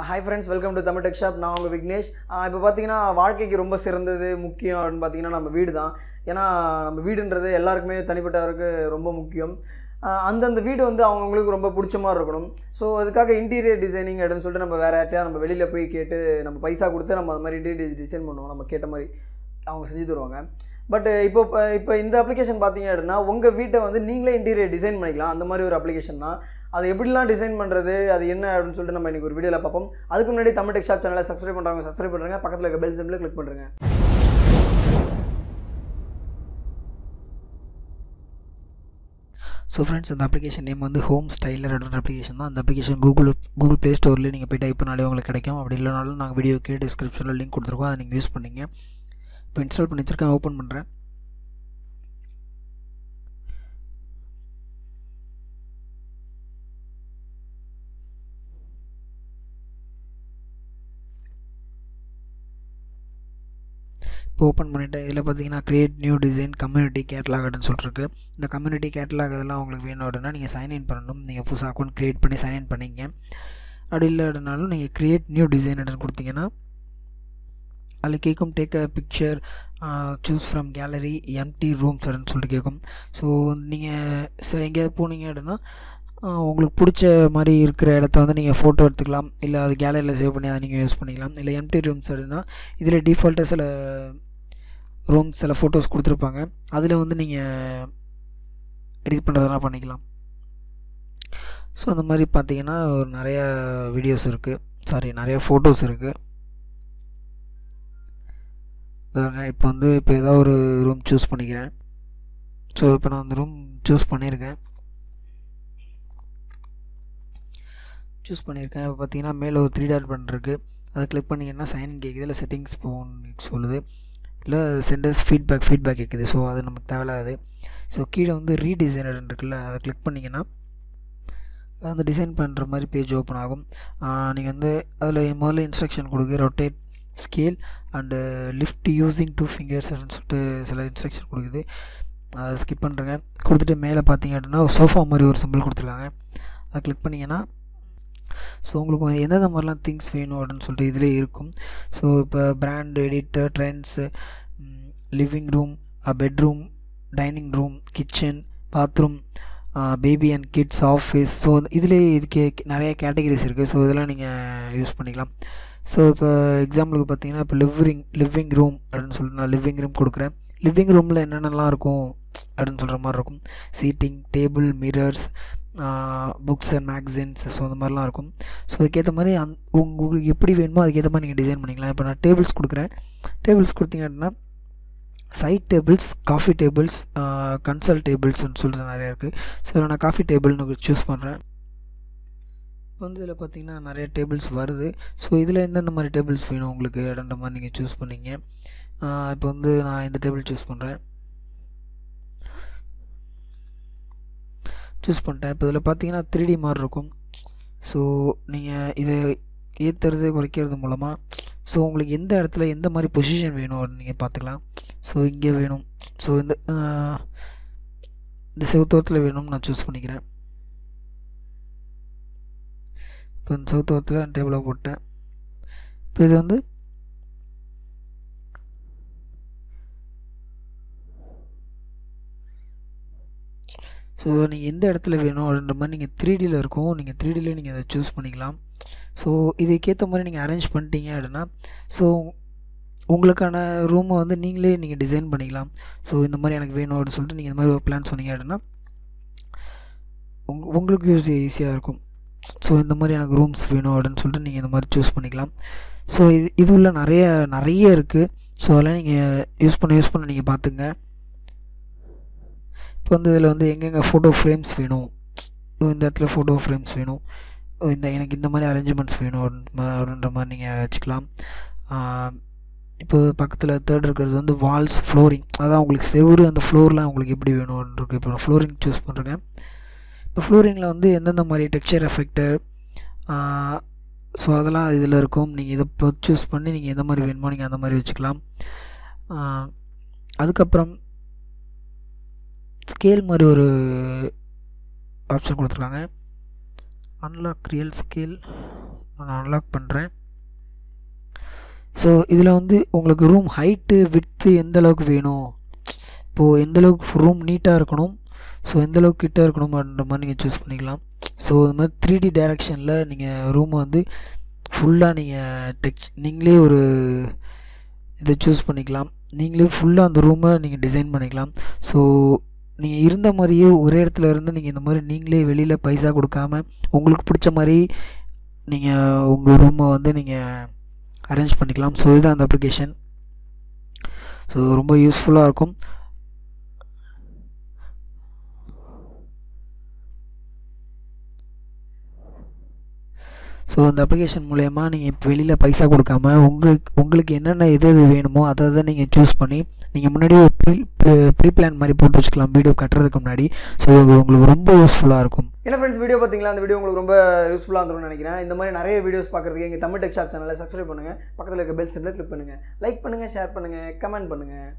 Hi friends, welcome to Tamil tech shop. நான் உங்கள் விக்னேஷ். இப்போ பார்த்தீங்கன்னா வாழ்க்கைக்கு ரொம்ப சிறந்தது முக்கியம் அப்படின்னு பார்த்தீங்கன்னா நம்ம வீடு தான். ஏன்னா நம்ம வீடுன்றது எல்லாருக்குமே தனிப்பட்டவருக்கு ரொம்ப முக்கியம். அந்தந்த வீடு வந்து அவங்கவுங்களுக்கு ரொம்ப பிடிச்ச மாதிரி இருக்கணும். ஸோ அதுக்காக இன்டீரியர் டிசைனிங் அப்படின்னு சொல்லிட்டு நம்ம வேறு யார்ட்டையா நம்ம வெளியில் போய் கேட்டு நம்ம பைசா கொடுத்து நம்ம அது மாதிரி இன்டீரியர் டிசைன் பண்ணுவோம். நம்ம கேட்ட மாதிரி அவங்க செஞ்சு தருவாங்க. பட் இப்போ இந்த அப்ளிகேஷன் பார்த்தீங்க அப்படின்னா உங்கள் வீட்டை வந்து நீங்களே இன்டீரியர் டிசைன் பண்ணிக்கலாம். அந்த மாதிரி ஒரு அப்ளிகேஷன் தான். அது எப்படிலாம் டிசைன் பண்ணுறது, அது என்ன அப்படின்னு சொல்லிட்டு நம்ம இன்றைக்கி ஒரு வீடியோவில் பார்ப்போம். அதுக்கு முன்னாடி தமிழ் டெக் ஷாப் சேனலை சப்ஸ்கிரைப் பண்ணுறாங்க, பக்கத்தில் இருக்க பெல் சிம்பிளை கிளிக் பண்ணுறேங்க. ஸோ ஃப்ரெண்ட்ஸ், அந்த அப்ளிகேஷன் நேம் வந்து ஹோம் ஸ்டைலர் அப்படின்ற அப்ளிகேஷன் தான். அந்த அப்ளிகேஷன் கூகுள் ப்ளே ஸ்டோர்லேயே நீங்கள் போய் டைப் பண்ணாலே உங்களுக்கு கிடைக்கும். அப்படி இல்லைனாலும் நாங்கள் வீடியோக்கு டிஸ்கிரிப்ஷனில் லிங்க் கொடுத்துருக்கோம், அதை நீங்கள் யூஸ் பண்ணிங்க. இப்போ இன்ஸ்டால் பண்ணி வச்சுருக்கேன், ஓப்பன் பண்ணுறேன். இப்போ ஓப்பன் பண்ணிவிட்டு இதில் பார்த்தீங்கன்னா create new design community catalogue அப்படின்னு சொல்லிருக்கு. இந்த கம்யூனிட்டி கேட்லாக் இதெல்லாம் உங்களுக்கு வேணும் அப்படின்னா நீங்கள் சைன்இன் பண்ணணும். நீங்கள் புதுசாக அக்கௌண்ட் க்ரியேட் பண்ணி சைன்இன் பண்ணிங்க. அப்படி இல்லை அப்படின்னாலும் நீங்கள் க்ரியேட் நியூ டிசைன் அப்படின்னு கொடுத்தீங்கன்னா அதில் கேட்கும் take a picture, choose from gallery, empty rooms அப்படின்னு சொல்லிட்டு கேட்கும். ஸோ நீங்கள் சரி எங்கேயாவது போனீங்க அப்படின்னா உங்களுக்கு பிடிச்ச மாதிரி இருக்கிற இடத்த வந்து நீங்கள் ஃபோட்டோ எடுத்துக்கலாம். இல்லை அது கேலரியில் சேவ் பண்ணி அதை நீங்கள் யூஸ் பண்ணிக்கலாம். இல்லை எம்டி ரூம்ஸ் அப்படின்னா இதில் டிஃபால்ட்டாக சில ரூம்ஸ் சில ஃபோட்டோஸ் கொடுத்துருப்பாங்க, அதில் வந்து நீங்கள் எடிட் பண்ணுறதுனா பண்ணிக்கலாம். ஸோ அந்த மாதிரி பார்த்தீங்கன்னா ஒரு நிறையா வீடியோஸ் இருக்குது, நிறையா ஃபோட்டோஸ் இருக்குது. இப்போ இப்போ ஏதாவது ஒரு ரூம் சூஸ் பண்ணிக்கிறேன். ஸோ இப்போ நான் அந்த ரூம் சூஸ் பண்ணியிருக்கேன். இப்போ பார்த்தீங்கன்னா மேலே ஒரு 3 டாட் பட்டன் இருக்குது, அதை கிளிக் பண்ணிங்கன்னா சைன் கேட்குது, இல்லை செட்டிங்ஸ் போன்னு சொல்லுது, இல்லை சென்டர்ஸ் ஃபீட்பேக் கேட்குது. ஸோ அது நமக்கு தேவையில்லாது. ஸோ கீழே வந்து ரீடிசைனர் இருக்குல்ல, அதை கிளிக் பண்ணிங்கன்னா அந்த டிசைன் பண்ணுற மாதிரி பேஜ் ஓப்பன் ஆகும். நீங்கள் வந்து அதில் முதல்ல இன்ஸ்ட்ரக்ஷன் கொடுக்கு, rotate, scale and lift using 2 fingers அப்படின்னு சொல்லிட்டு சில இன்ஸ்ட்ரக்ஷன் கொடுக்குது. அதை ஸ்கிப் பண்ணுறேங்க. கொடுத்துட்டு மேலே பார்த்தீங்க அப்படின்னா ஒரு சோஃபா மாதிரி ஒரு சிம்பிள் கொடுத்துருக்காங்க, அதை கிளிக் பண்ணிங்கன்னா ஸோ உங்களுக்கு எந்தெந்த மாதிரிலாம் திங்ஸ் வேணும் அப்படின்னு சொல்லிட்டு இதிலே இருக்கும். ஸோ இப்போ brand, editor, trends, living room, bedroom, dining room, kitchen, bathroom, baby and kids, office. So இதிலே இதுக்கு நிறைய கேட்டகரிஸ் இருக்குது. ஸோ இதெல்லாம் நீங்கள் யூஸ் பண்ணிக்கலாம். ஸோ இப்போ எக்ஸாம்பிளுக்கு பார்த்தீங்கன்னா இப்போ லிவிங் ரூம் அப்படின்னு சொல்லிட்டு நான் லிவிங் ரூம் கொடுக்குறேன். லிவிங் ரூமில் என்னென்னலாம் இருக்கும் அப்படின்னு சொல்கிற மாதிரி இருக்கும். Seating, table, mirrors, books and magazines. So அந்த மாதிரிலாம் இருக்கும். ஸோ அதுக்கேற்ற மாதிரி உங்களுக்கு எப்படி வேணுமோ அதுக்கேற்ற மாதிரி நீங்கள் டிசைன் பண்ணிக்கலாம். இப்போ நான் டேபிள்ஸ் கொடுக்குறேன். டேபிள்ஸ் கொடுத்தீங்க அப்படின்னா side tables, coffee tables, console டேபிள்ஸ்ன்னு சொல்லிட்டு நிறையா இருக்குது. ஸோ நான் காஃபி டேபிள்னு சூஸ் பண்ணுறேன். இப்போ வந்து இதில் பார்த்தீங்கன்னா நிறைய டேபிள்ஸ் வருது. ஸோ இதில் எந்தெந்த மாதிரி டேபிள்ஸ் வேணும் உங்களுக்கு அப்படின்ற மாதிரி நீங்கள் சூஸ் பண்ணிங்க. இப்போ வந்து நான் இந்த டேபிள் சூஸ் பண்ணிட்டேன். இப்போ இதில் பார்த்தீங்கன்னா 3D மாதிரி இருக்கும். ஸோ நீங்கள் இதை ஏற்றுறது குறைக்கிறது மூலமாக ஸோ உங்களுக்கு எந்த இடத்துல எந்த மாதிரி பொசிஷன் வேணும் அப்படின்னு நீங்கள் பார்த்துக்கலாம். ஸோ இங்கே வேணும், ஸோ இந்த செவத்தோரத்தில் வேணும்னு நான் சூஸ் பண்ணிக்கிறேன். இப்போ இந்த செவத்தோரத்தில் டேபிளை போட்டேன். இப்போ இது வந்து ஸோ நீங்கள் எந்த இடத்துல வேணும் அப்படின்ற மாதிரி நீங்கள் 3Dயில் இருக்கும், நீங்கள் 3Dயில் நீங்கள் அதை சூஸ் பண்ணிக்கலாம். ஸோ இதுக்கேற்ற மாதிரி நீங்கள் அரேஞ்ச் பண்ணிட்டீங்க அப்படின்னா ஸோ உங்களுக்கான ரூமை வந்து நீங்கள் டிசைன் பண்ணிக்கலாம். ஸோ இந்த மாதிரி எனக்கு வேணும் அப்படின்னு சொல்லிட்டு நீங்கள் இந்த மாதிரி ஒரு பிளான் சொன்னீங்க அப்படின்னா உங்களுக்கு ஈஸியாக இருக்கும். ஸோ இந்த மாதிரி எனக்கு ரூம்ஸ் வேணும் அப்படின்னு சொல்லிட்டு நீங்கள் இந்த மாதிரி சூஸ் பண்ணிக்கலாம். ஸோ இது உள்ள நிறைய இருக்குது. ஸோ அதெல்லாம் நீங்கள் யூஸ் பண்ண நீங்கள் பார்த்துங்க. இப்போ வந்து இதில் வந்து எங்கெங்கே ஃபோட்டோ ஃப்ரேம்ஸ் வேணும், இந்த இடத்துல ஃபோட்டோ ஃப்ரேம்ஸ் வேணும், எனக்கு இந்த மாதிரி அரேஞ்ச்மெண்ட்ஸ் வேணும் அப்படின்ற மாதிரி நீங்கள் வச்சுக்கலாம். இப்போ பக்கத்தில் தேர்ட் இருக்கிறது வந்து வால்ஸ், ஃப்ளோரிங், அதான் உங்களுக்கு செவுரு, அந்த ஃப்ளோர்லாம் உங்களுக்கு எப்படி வேணும்ன்றது. இப்போ நான் ஃப்ளோரிங் சூஸ் பண்ணுறேன். இப்போ ஃப்ளோரிங்கில் வந்து எந்தெந்த மாதிரி டெக்ஸ்சர் எஃபெக்ட்டு, ஸோ அதெல்லாம் இதில் இருக்கும். நீங்கள் இதை இப்போ சூஸ் பண்ணி நீங்கள் எந்த மாதிரி வேணுமோ நீங்கள் அந்த மாதிரி வச்சுக்கலாம். அதுக்கப்புறம் ஸ்கேல் மாதிரி ஒரு ஆப்ஷன் கொடுத்துருக்காங்க. அன்லாக் ரியல் ஸ்கேல் நான் அன்லாக் பண்ணுறேன். ஸோ இதில் வந்து உங்களுக்கு ரூம் ஹைட்டு விட்த்து எந்த அளவுக்கு வேணும், இப்போது எந்த அளவுக்கு ரூம் நீட்டாக இருக்கணும், ஸோ எந்த அளவுக்கு கிட்ட இருக்கணும்ன்ற மாதிரி நீங்கள் சூஸ் பண்ணிக்கலாம். ஸோ இது மாதிரி 3D டைரக்ஷனில் நீங்கள் ரூமை வந்து ஃபுல்லாக நீங்கள் நீங்களே ஒரு இதை சூஸ் பண்ணிக்கலாம். நீங்களே ஃபுல்லாக அந்த ரூமை நீங்கள் டிசைன் பண்ணிக்கலாம். ஸோ நீங்கள் இருந்த மாதிரியே ஒரே இடத்துல இருந்து நீங்கள் இந்த மாதிரி நீங்களே வெளியில் பைசா கொடுக்காம உங்களுக்கு பிடிச்ச மாதிரி நீங்கள் உங்கள் ரூமை வந்து நீங்கள் அரேஞ்ச் பண்ணிக்கலாம். ஸோ இதுதான் அந்த அப்ளிகேஷன். ஸோ ரொம்ப யூஸ்ஃபுல்லாக இருக்கும். ஸோ அந்த அப்ளிகேஷன் மூலயமா நீங்கள் இப்போ வெளியில் பைசா கொடுக்காம உங்களுக்கு என்னென்ன எது வேணுமோ அதை நீங்கள் சூஸ் பண்ணி நீங்கள் முன்னாடியே ஒரு ப்ரீ பிளான் மாதிரி போட்டு வச்சுக்கலாம் வீடியோ கட்டுறதுக்கு முன்னாடி. ஸோ உங்களுக்கு ரொம்ப யூஸ்ஃபுல்லாக இருக்கும். என்ன ஃப்ரெண்ட்ஸ், வீடியோ பார்த்தீங்களா? அந்த வீடியோ உங்களுக்கு ரொம்ப யூஸ்ஃபுல்லாக இருந்தும்னு நினைக்கிறேன். இந்த மாதிரி நிறைய வீடியோஸ் பார்க்குறதுக்கு எங்கள் தமிழ் டெக் ஷாப் சேனலை சப்ஸ்கிரைப் பண்ணுங்கள், பக்கத்தில் இருக்க பெல் சிம்பிளை கிளிக் பண்ணுங்கள், லைக் பண்ணுங்கள், ஷேர் பண்ணுங்கள், கமெண்ட் பண்ணுங்கள்.